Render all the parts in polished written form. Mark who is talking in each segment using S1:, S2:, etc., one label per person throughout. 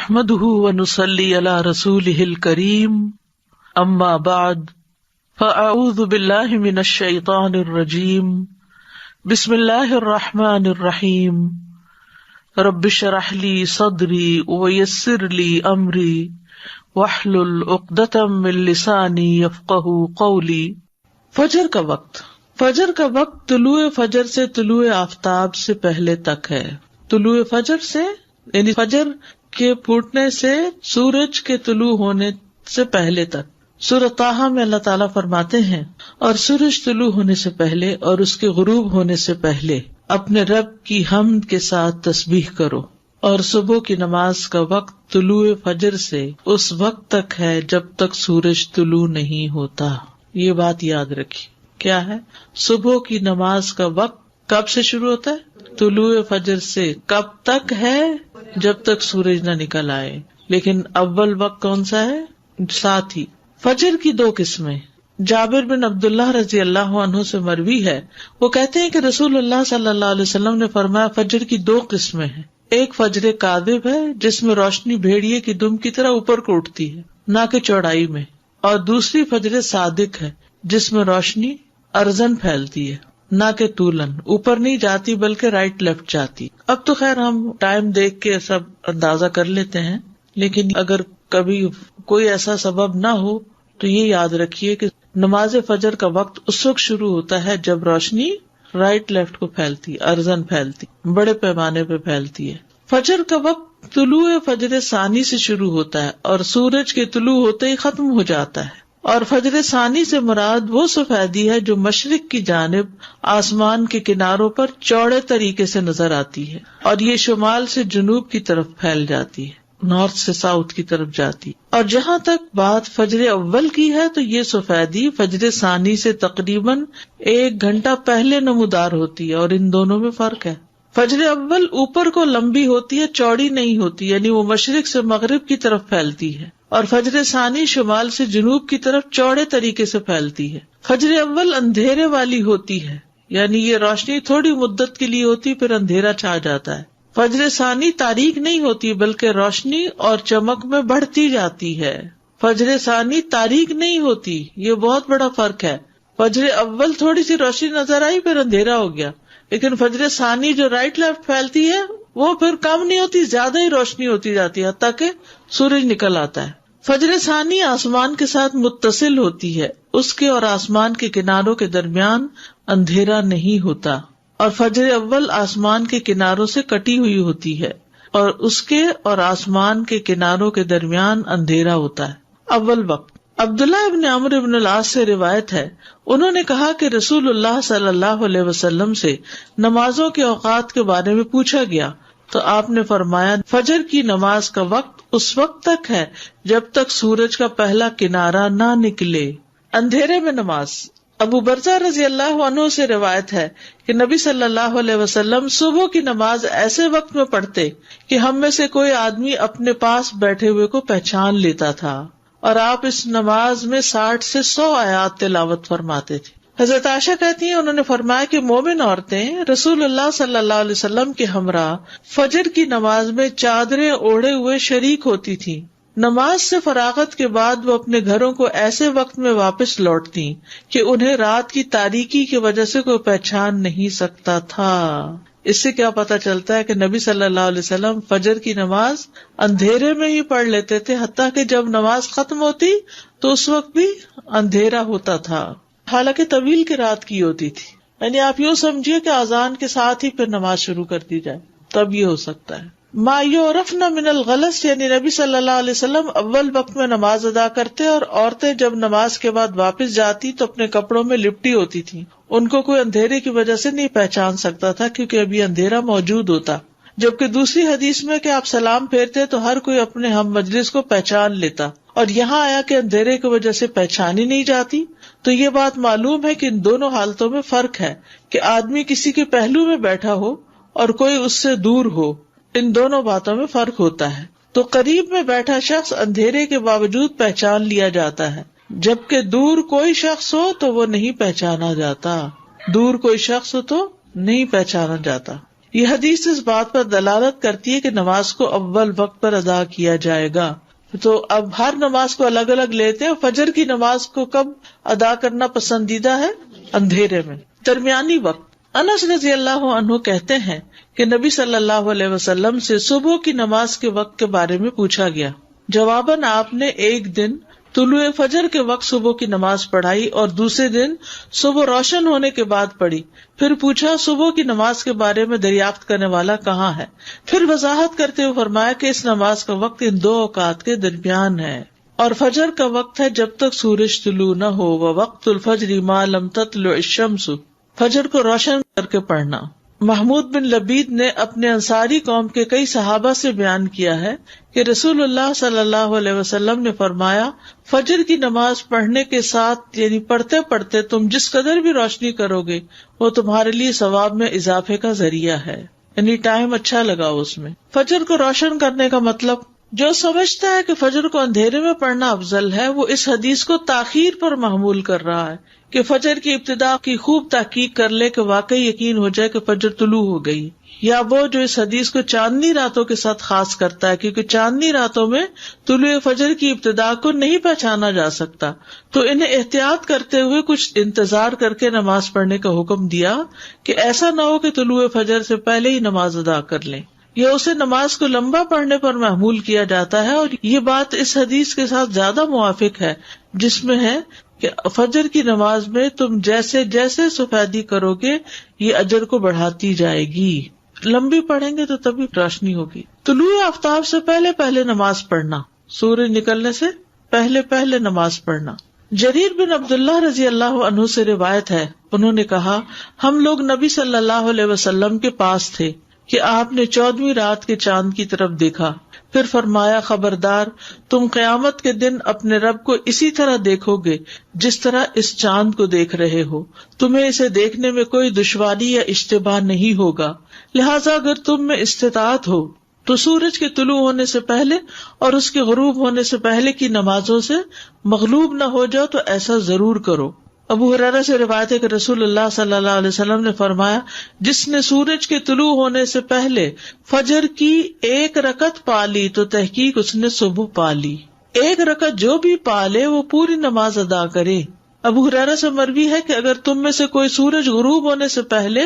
S1: نحمده ونصلي على رسوله الكريم اما بعد فاعوذ بالله من الشيطان الرجيم بسم الله الرحمن الرحيم رب اشرح لي صدري ويسر لي امري واحلل عقدة من لساني يفقهوا قولي۔ فجر کا وقت طلوع فجر سے طلوع آفتاب سے پہلے تک ہے۔ طلوع فجر سے یعنی فجر کے پھوٹنے سے سورج کے طلوع ہونے سے پہلے تک۔ سورۃ طٰہٰ میں اللہ تعالیٰ فرماتے ہیں اور سورج طلوع ہونے سے پہلے اور اس کے غروب ہونے سے پہلے اپنے رب کی حمد کے ساتھ تسبیح کرو، اور صبح کی نماز کا وقت طلوع فجر سے اس وقت تک ہے جب تک سورج طلوع نہیں ہوتا۔ یہ بات یاد رکھی، کیا ہے؟ صبح کی نماز کا وقت کب سے شروع ہوتا ہے؟ طلوع فجر سے۔ کب تک ہے؟ جب تک سورج نہ نکل آئے۔ لیکن اول وقت کون سا ہے؟ ساتھ ہی فجر کی دو قسمیں۔ جابر بن عبداللہ رضی اللہ عنہ سے مروی ہے، وہ کہتے ہیں کہ رسول اللہ صلی اللہ علیہ وسلم نے فرمایا فجر کی دو قسمیں ہیں، ایک فجر کاذب ہے جس میں روشنی بھیڑیے کی دم کی طرح اوپر کو اٹھتی ہے نہ کہ چوڑائی میں، اور دوسری فجر صادق ہے جس میں روشنی ارزن پھیلتی ہے نہ کہ طولن، اوپر نہیں جاتی بلکہ رائٹ لیفٹ جاتی۔ اب تو خیر ہم ٹائم دیکھ کے سب اندازہ کر لیتے ہیں، لیکن اگر کبھی کوئی ایسا سبب نہ ہو تو یہ یاد رکھیے کہ نماز فجر کا وقت اس وقت شروع ہوتا ہے جب روشنی رائٹ لیفٹ کو پھیلتی، ارزن پھیلتی، بڑے پیمانے پہ پھیلتی ہے۔ فجر کا وقت طلوع فجر ثانی سے شروع ہوتا ہے اور سورج کے طلوع ہوتے ہی ختم ہو جاتا ہے، اور فجر ثانی سے مراد وہ سفیدی ہے جو مشرق کی جانب آسمان کے کناروں پر چوڑے طریقے سے نظر آتی ہے، اور یہ شمال سے جنوب کی طرف پھیل جاتی ہے، نارتھ سے ساؤتھ کی طرف جاتی، اور جہاں تک بات فجر اول کی ہے تو یہ سفیدی فجر ثانی سے تقریباً 1 گھنٹہ پہلے نمودار ہوتی ہے، اور ان دونوں میں فرق ہے۔ فجر اول اوپر کو لمبی ہوتی ہے، چوڑی نہیں ہوتی، یعنی وہ مشرق سے مغرب کی طرف پھیلتی ہے، اور فجر ثانی شمال سے جنوب کی طرف چوڑے طریقے سے پھیلتی ہے۔ فجر اول اندھیرے والی ہوتی ہے، یعنی یہ روشنی تھوڑی مدت کے لیے ہوتی پھر اندھیرا چھا جاتا ہے۔ فجر ثانی تاریک نہیں ہوتی بلکہ روشنی اور چمک میں بڑھتی جاتی ہے۔ فجر ثانی تاریک نہیں ہوتی، یہ بہت بڑا فرق ہے۔ فجر اول تھوڑی سی روشنی نظر آئی پھر اندھیرا ہو گیا، لیکن فجر ثانی جو رائٹ لیفٹ پھیلتی ہے وہ پھر کم نہیں ہوتی، زیادہ ہی روشنی ہوتی جاتی ہے حتیٰ کہ سورج نکل آتا ہے۔ فجر ثانی آسمان کے ساتھ متصل ہوتی ہے، اس کے اور آسمان کے کناروں کے درمیان اندھیرا نہیں ہوتا، اور فجر اول آسمان کے کناروں سے کٹی ہوئی ہوتی ہے اور اس کے اور آسمان کے کناروں کے درمیان اندھیرا ہوتا ہے۔ اول وقت عبداللہ ابن عمرو ابن العاص سے روایت ہے، انہوں نے کہا کہ رسول اللہ صلی اللہ علیہ وسلم سے نمازوں کے اوقات کے بارے میں پوچھا گیا تو آپ نے فرمایا فجر کی نماز کا وقت اس وقت تک ہے جب تک سورج کا پہلا کنارہ نہ نکلے۔ اندھیرے میں نماز۔ ابو برزہ رضی اللہ عنہ سے روایت ہے کہ نبی صلی اللہ علیہ وسلم صبح کی نماز ایسے وقت میں پڑھتے کہ ہم میں سے کوئی آدمی اپنے پاس بیٹھے ہوئے کو پہچان لیتا تھا، اور آپ اس نماز میں 60 سے 100 آیات تلاوت فرماتے تھے۔ حضرت عائشہ کہتی ہیں انہوں نے فرمایا کہ مومن عورتیں رسول اللہ صلی اللہ علیہ وسلم کے ہمراہ فجر کی نماز میں چادریں اوڑھے ہوئے شریک ہوتی تھیں۔ نماز سے فراغت کے بعد وہ اپنے گھروں کو ایسے وقت میں واپس لوٹتی کہ انہیں رات کی تاریکی کی وجہ سے کوئی پہچان نہیں سکتا تھا۔ اس سے کیا پتہ چلتا ہے کہ نبی صلی اللہ علیہ وسلم فجر کی نماز اندھیرے میں ہی پڑھ لیتے تھے، حتیٰ کہ جب نماز ختم ہوتی تو اس وقت بھی اندھیرا ہوتا تھا، حالانکہ طویل کی رات کی ہوتی تھی۔ یعنی آپ یوں سمجھیے کہ اذان کے ساتھ ہی پھر نماز شروع کر دی جائے، تب یہ ہو سکتا ہے۔ ما یعرفن من الغلس، یعنی نبی صلی اللہ علیہ وسلم اول وقت میں نماز ادا کرتے، اور عورتیں جب نماز کے بعد واپس جاتی تو اپنے کپڑوں میں لپٹی ہوتی تھی، ان کو کوئی اندھیرے کی وجہ سے نہیں پہچان سکتا تھا کیونکہ ابھی اندھیرا موجود ہوتا۔ جبکہ دوسری حدیث میں کہ آپ سلام پھیرتے تو ہر کوئی اپنے ہم مجلس کو پہچان لیتا، اور یہاں آیا کہ اندھیرے کی وجہ سے پہچانی نہیں جاتی، تو یہ بات معلوم ہے کہ ان دونوں حالتوں میں فرق ہے کہ آدمی کسی کے پہلو میں بیٹھا ہو اور کوئی اس سے دور ہو، ان دونوں باتوں میں فرق ہوتا ہے۔ تو قریب میں بیٹھا شخص اندھیرے کے باوجود پہچان لیا جاتا ہے، جبکہ دور کوئی شخص ہو تو وہ نہیں پہچانا جاتا، دور کوئی شخص ہو تو نہیں پہچانا جاتا۔ یہ حدیث اس بات پر دلالت کرتی ہے کہ نماز کو اول وقت پر ادا کیا جائے گا. تو اب ہر نماز کو الگ الگ لیتے ہیں. فجر کی نماز کو کب ادا کرنا پسندیدہ ہے؟ اندھیرے میں، درمیانی وقت. انس رضی اللہ عنہ کہتے ہیں کہ نبی صلی اللہ علیہ وسلم سے صبح کی نماز کے وقت کے بارے میں پوچھا گیا. جواباً آپ نے ایک دن طلوع فجر کے وقت صبح کی نماز پڑھائی اور دوسرے دن صبح روشن ہونے کے بعد پڑھی. پھر پوچھا صبح کی نماز کے بارے میں دریافت کرنے والا کہاں ہے؟ پھر وضاحت کرتے ہوئے فرمایا کہ اس نماز کا وقت ان دو اوقات کے درمیان ہے، اور فجر کا وقت ہے جب تک سورج طلوع نہ ہو. ووقت الفجر ما لم تطلع الشمس، فجر کو روشن کر کے پڑھنا. محمود بن لبید نے اپنے انصاری قوم کے کئی صحابہ سے بیان کیا ہے کہ رسول اللہ صلی اللہ علیہ وسلم نے فرمایا، فجر کی نماز پڑھنے کے ساتھ یعنی پڑھتے پڑھتے تم جس قدر بھی روشنی کرو گے وہ تمہارے لیے ثواب میں اضافے کا ذریعہ ہے، یعنی ٹائم اچھا لگا اس میں. فجر کو روشن کرنے کا مطلب، جو سمجھتا ہے کہ فجر کو اندھیرے میں پڑھنا افضل ہے وہ اس حدیث کو تاخیر پر محمول کر رہا ہے کہ فجر کی ابتدا کی خوب تحقیق کر لے کہ واقعی یقین ہو جائے کہ فجر طلوع ہو گئی. یا وہ جو اس حدیث کو چاندنی راتوں کے ساتھ خاص کرتا ہے، کیونکہ چاندنی راتوں میں طلوع فجر کی ابتدا کو نہیں پہچانا جا سکتا، تو انہیں احتیاط کرتے ہوئے کچھ انتظار کر کے نماز پڑھنے کا حکم دیا کہ ایسا نہ ہو کہ طلوع فجر سے پہلے ہی نماز ادا کر لیں. یہ اسے نماز کو لمبا پڑھنے پر محمول کیا جاتا ہے، اور یہ بات اس حدیث کے ساتھ زیادہ موافق ہے جس میں ہے کہ فجر کی نماز میں تم جیسے جیسے سفیدی کرو گے یہ اجر کو بڑھاتی جائے گی. لمبی پڑھیں گے تو تبھی روشنی ہوگی. طلوع آفتاب سے پہلے پہلے نماز پڑھنا، سورج نکلنے سے پہلے پہلے نماز پڑھنا. جریر بن عبداللہ رضی اللہ عنہ سے روایت ہے، انہوں نے کہا ہم لوگ نبی صلی اللہ علیہ وسلم کے پاس تھے کہ آپ نے 14ویں رات کے چاند کی طرف دیکھا. پھر فرمایا خبردار، تم قیامت کے دن اپنے رب کو اسی طرح دیکھو گے جس طرح اس چاند کو دیکھ رہے ہو. تمہیں اسے دیکھنے میں کوئی دشواری یا اشتباہ نہیں ہوگا. لہٰذا اگر تم میں استطاعت ہو تو سورج کے طلوع ہونے سے پہلے اور اس کے غروب ہونے سے پہلے کی نمازوں سے مغلوب نہ ہو جاؤ تو ایسا ضرور کرو. ابو ہریرہ سے روایت ہے کہ رسول اللہ صلی اللہ علیہ وسلم نے فرمایا، جس نے سورج کے طلوع ہونے سے پہلے فجر کی ایک رکعت پا لی تو تحقیق اس نے صبح پا لی. ایک رکعت جو بھی پا لے وہ پوری نماز ادا کرے. ابو ہریرہ سے مروی ہے کہ اگر تم میں سے کوئی سورج غروب ہونے سے پہلے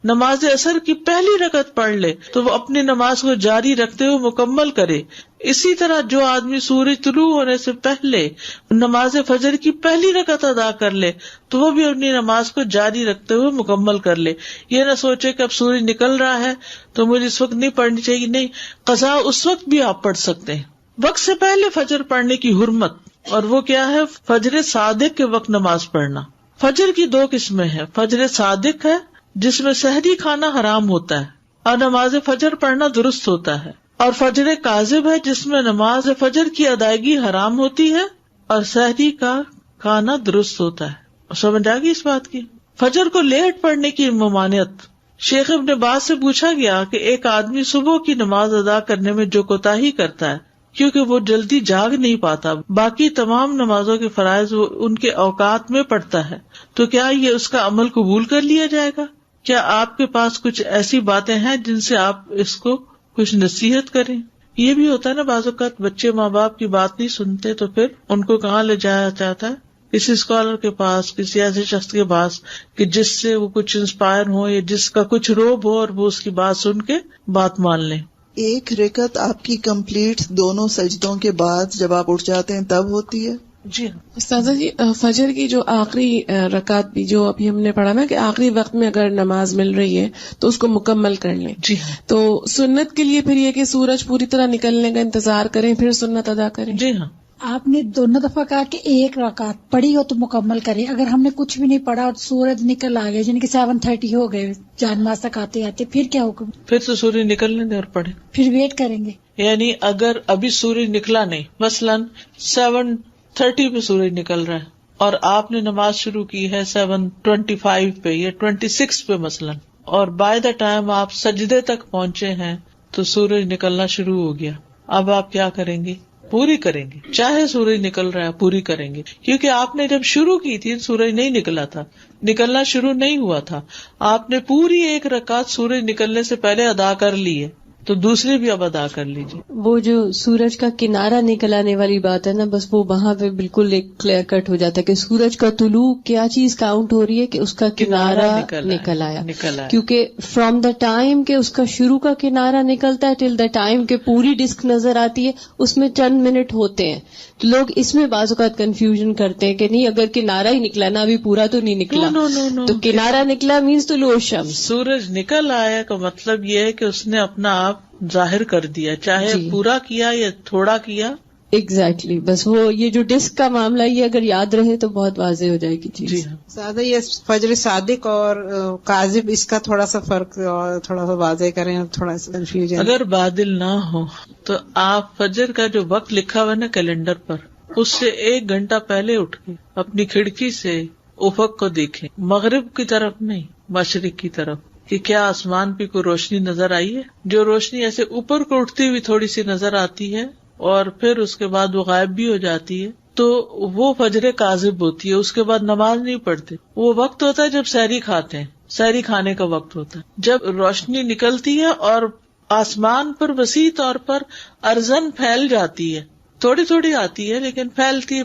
S1: نماز عصر کی پہلی رکعت پڑھ لے تو وہ اپنی نماز کو جاری رکھتے ہوئے مکمل کرے. اسی طرح جو آدمی سورج طلوع ہونے سے پہلے نماز فجر کی پہلی رکعت ادا کر لے تو وہ بھی اپنی نماز کو جاری رکھتے ہوئے مکمل کر لے. یہ نہ سوچے کہ اب سورج نکل رہا ہے تو مجھے اس وقت نہیں پڑھنی چاہیے. نہیں، قضا اس وقت بھی آپ پڑھ سکتے ہیں. وقت سے پہلے فجر پڑھنے کی حرمت، اور وہ کیا ہے؟ فجر صادق کے وقت نماز پڑھنا. فجر کی دو قسمیں ہیں. فجر صادق ہے جس میں سحری کھانا حرام ہوتا ہے اور نماز فجر پڑھنا درست ہوتا ہے، اور فجر کاذب ہے جس میں نماز فجر کی ادائیگی حرام ہوتی ہے اور سحری کا کھانا درست ہوتا ہے. سمجھ آ گئی اس بات کی؟ فجر کو لیٹ پڑھنے کی ممانعت. شیخ ابن باز سے پوچھا گیا کہ ایک آدمی صبح کی نماز ادا کرنے میں جو کوتاہی کرتا ہے کیونکہ وہ جلدی جاگ نہیں پاتا، باقی تمام نمازوں کے فرائض وہ ان کے اوقات میں پڑھتا ہے، تو کیا یہ اس کا عمل قبول کر لیا جائے گا؟ کیا آپ کے پاس کچھ ایسی باتیں ہیں جن سے آپ اس کو کچھ نصیحت کریں؟ یہ بھی ہوتا ہے نا، بعض اوقات بچے ماں باپ کی بات نہیں سنتے تو پھر ان کو کہاں لے جایا جاتا ہے؟ کسی اسکالر کے پاس، کسی ایسے شخص کے پاس کہ جس سے وہ کچھ انسپائر ہو یا جس کا کچھ روب ہو اور وہ اس کی بات سن کے بات مان لیں.
S2: ایک رکعت آپ کی کمپلیٹ دونوں سجدوں کے بعد جب آپ اٹھ جاتے ہیں تب ہوتی ہے؟
S1: جی
S3: استاذہ جی، فجر کی جو آخری رکعت بھی جو ابھی ہم نے پڑھا نا کہ آخری وقت میں اگر نماز مل رہی ہے تو اس کو مکمل کر لیں.
S1: جی
S3: تو سنت کے لیے پھر یہ کہ سورج پوری طرح نکلنے کا انتظار کریں پھر سنت ادا کریں.
S1: جی ہاں،
S4: آپ نے دونوں دفعہ کہا کہ ایک رکعت پڑھی ہو تو مکمل کریں. اگر ہم نے کچھ بھی نہیں پڑھا اور سورج نکل آ گئے یعنی کہ 7:30 ہو گئے جانماز تک آتے آتے، پھر کیا حکم؟
S1: پھر تو سورج نکلنے دیں اور پڑھیں.
S4: پھر ویٹ کریں گے.
S1: یعنی اگر ابھی سورج نکلا نہیں، مثلاً 7:30 پہ سورج نکل رہا ہے اور آپ نے نماز شروع کی ہے 7:25 پہ یا 26 پہ مثلاً، اور بائی دا ٹائم آپ سجدے تک پہنچے ہیں تو سورج نکلنا شروع ہو گیا. اب آپ کیا کریں گے؟ پوری کریں گے، چاہے سورج نکل رہا ہے پوری کریں گے، کیونکہ آپ نے جب شروع کی تھی سورج نہیں نکلا تھا، نکلنا شروع نہیں ہوا تھا، آپ نے پوری 1 رکعت سورج نکلنے سے پہلے ادا کر لی ہے، تو دوسری بھی اب ادا کر لیجیے۔
S5: وہ جو سورج کا کنارہ نکل آنے والی بات ہے نا، بس وہ وہاں پہ بالکل ایک کلیئر کٹ ہو جاتا ہے کہ سورج کا طلوع کیا چیز کاؤنٹ ہو رہی ہے کہ اس کا کنارہ نکل آیا، کیونکہ فرام دا ٹائم کہ اس کا شروع کا کنارہ نکلتا ہے ٹل دا ٹائم کہ پوری ڈسک نظر آتی ہے اس میں چند منٹ ہوتے ہیں، تو لوگ اس میں بعض اوقات کنفیوژن کرتے ہیں کہ نہیں اگر کنارہ ہی نکلا نا ابھی پورا تو نہیں نکلا، تو کنارہ نکلا مینز طلوع الشمس،
S1: سورج نکل آیا کا مطلب یہ ہے کہ اس نے اپنا آپ ظاہر کر دیا، چاہے پورا کیا یا تھوڑا کیا۔
S5: ایگزیکٹلی، بس وہ یہ جو ڈسک کا معاملہ یہ اگر یاد رہے تو بہت واضح ہو جائے گی چیز۔
S1: جی ہاں،
S6: زیادہ یہ فجر صادق اور کاذب اس کا تھوڑا سا فرق اور تھوڑا سا واضح کریں، تھوڑا سا کنفیوژن۔
S1: اگر بادل نہ ہو تو آپ فجر کا جو وقت لکھا ہوا ہے نا کیلنڈر پر، اس سے 1 گھنٹہ پہلے اٹھ کے اپنی کھڑکی سے افق کو دیکھیں، مغرب کی طرف نہیں مشرق کی طرف، کہ کیا آسمان پہ کوئی روشنی نظر آئی ہے۔ جو روشنی ایسے اوپر کو اٹھتی ہوئی تھوڑی سی نظر آتی ہے اور پھر اس کے بعد وہ غائب بھی ہو جاتی ہے، تو وہ فجر کاذب ہوتی ہے۔ اس کے بعد نماز نہیں پڑھتے، وہ وقت ہوتا ہے جب سحری کھاتے ہیں، سحری کھانے کا وقت ہوتا ہے، جب روشنی نکلتی ہے اور آسمان پر وسیع طور پر ارزن پھیل جاتی ہے، تھوڑی تھوڑی آتی ہے لیکن پھیلتی ہے